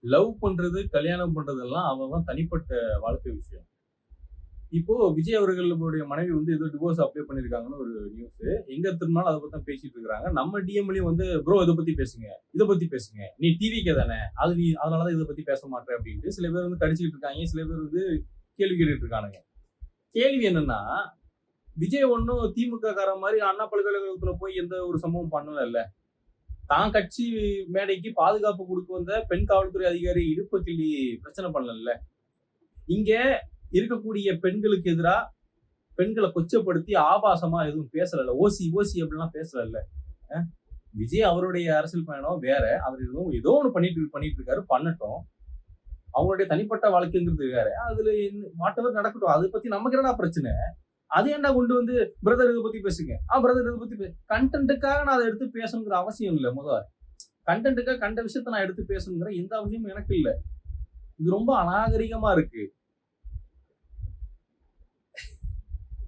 Love பண்றது, கல்யாணம் பண்றதெல்லாம் அவன் தனிப்பட்ட வாழ்க்கை விஷயம். இப்போ விஜய் அவர்களுடைய மனைவி வந்து ஏதோ டிவோர்ஸ் அப்ளை பண்ணியிருக்காங்கன்னு ஒரு நியூஸ். எங்க திரும்பினாலும் அத பத்தி தான் பேசிட்டு இருக்காங்க. நம்ம டிஎம்லயும் வந்து ப்ரோ இத பத்தி பேசுங்க. இத பத்தி பேசுங்க. நீ டிவிக்கே தானே. நீ அதனால தான் இத பத்தி பேச மாட்ற அப்டின்ட்டு சில பேர் வந்து கடிச்சிட்டு இருக்காங்க. சில பேர் வந்து கேள்வி கேட்டுட்டு இருக்கானுங்க. கேள்வி என்னன்னா, விஜய் ஒண்ணும் திமுக காரன் மாரி அண்ணா பல்கலைக்கழகத்துல போய் எந்த ஒரு சம்பவம் பண்ணலல்ல. தான் கட்சி மேடைக்கு பாதுகாப்பு குடுக்க வந்த பெண் காவல்துறை அதிகாரி இடுப்ப கிள்ளி பிரச்சனை பண்ணலல்ல. இங்க இருக்கக்கூடிய பெண்களுக்கு எதிரா பெண்கள கொச்சப்படுத்தி ஆபாசமா எதுவும் பேசலல்ல. ஓசி, ஓசி அப்படிலாம் பேசலல்ல. அ விஜய் அவருடைய அரசியல் பயணம் வேற. அவர் ஏதோ ஒண்ணு பண்ணிட்டு இருக்காரு. பண்ணட்டும். அவங்களுடைய தனிப்பட்ட வாழ்க்கைங்கிறது வேற. அதுல வாட்டெவர் நடக்கட்டும். அத பத்தி நமக்கு என்னடா பிரச்சனை? அத ஏன்டா கொண்டு வந்து பிரதர் இத பத்தி பேசுங்க. பிரதர் இத பத்தி கன்டென்ட்க்காக நான் அத எடுத்து பேசணுங்கிற அவசியம் இல்ல மொத. கன்டென்ட்க்காக கண்ட விஷயத்த நான் எடுத்து பேசணுங்கிற எந்த அவசியமும் எனக்கு இல்ல. இது ரொம்ப அநாகரிகமா இருக்கு.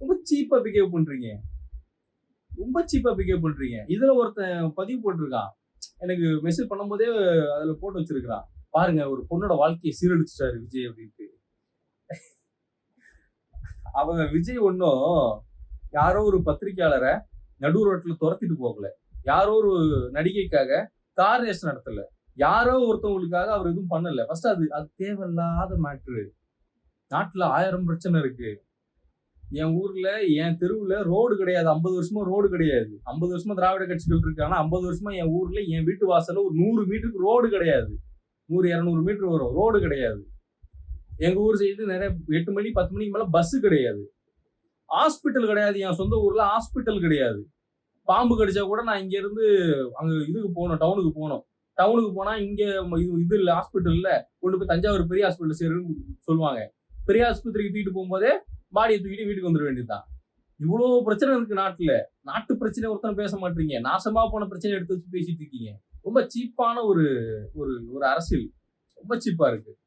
ரொம்ப சீப்பா பிஹேவ் பண்றீங்க. ரொம்ப சீப்பா பிஹேவ் பண்றீங்க. இதுல ஒருத்தன் பதிவு போட்டிருக்கான். எனக்கு மெசேஜ் பண்ணும்போதே அதுல போட்டு வச்சிருக்கான். பாருங்க ஒரு பொண்ணோட வாழ்க்கைய சீரழிச்சுட்டாரு விஜய் அப்டின்ட்டு. அவங்க விஜய் ஒண்ணும் யாரோ ஒரு பத்திரிக்கையாளர நடு ரோட்ல தொரத்திட்டு போகல. யாரோ ஒரு நடிகைக்காக கார் ரேஸ் நடத்தல. யாரோ ஒருத்தவங்களுக்காக அவர் எதுவும் பண்ணல. ஃபர்ஸ்ட் அது அது தேவையில்லாத மேட்டரு. நாட்டுல 1000 பிரச்சனை இருக்கு. என் ஊர்ல, என் தெருவுல ரோடு கிடையாது. 50 வருஷமா ரோடு கிடையாது. 50 வருஷமா திராவிட கட்சிகள் இருக்கு. ஆனா 50 வருஷமா என் ஊர்ல, என் வீட்டு வாசல்ல ஒரு 100 மீட்டருக்கு ரோடு கிடையாது. 100, 200 மீட்டர் வரும். ரோடு கிடையாது. எங்க ஊர் சைடு நிறைய 8 மணி, 10 மணிக்கு மேல பஸ் கிடையாது. ஹாஸ்பிட்டல் கிடையாது. என் சொந்த ஊர்ல ஹாஸ்பிட்டல் கிடையாது. பாம்பு கடிச்சா கூட நான் இங்க இருந்து அங்க இதுக்கு போணும், டவுனுக்கு போணும். டவுனுக்கு போனா இங்க இது இல்ல, ஹாஸ்பிட்டல் இல்ல. கொண்டு போய் தஞ்சாவூர் பெரிய ஹாஸ்பிட்டல் சேருன்னு சொல்லுவாங்க. பெரிய ஆஸ்பத்திரிக்கு தூக்கிட்டு போகும்போதே பாடிய தூக்கிட்டு வீட்டுக்கு வந்துட வேண்டியதுதான். இவ்வளோ பிரச்சனை இருக்கு நாட்டுல. நாட்டு பிரச்சனை ஒருத்தரும் பேச மாட்டீங்க. நாசமா போன பிரச்சனை எடுத்து வச்சு பேசிட்டு இருக்கீங்க. ரொம்ப சீப்பான ஒரு ஒரு ஒரு அரசியல். ரொம்ப சீப்பா இருக்கு.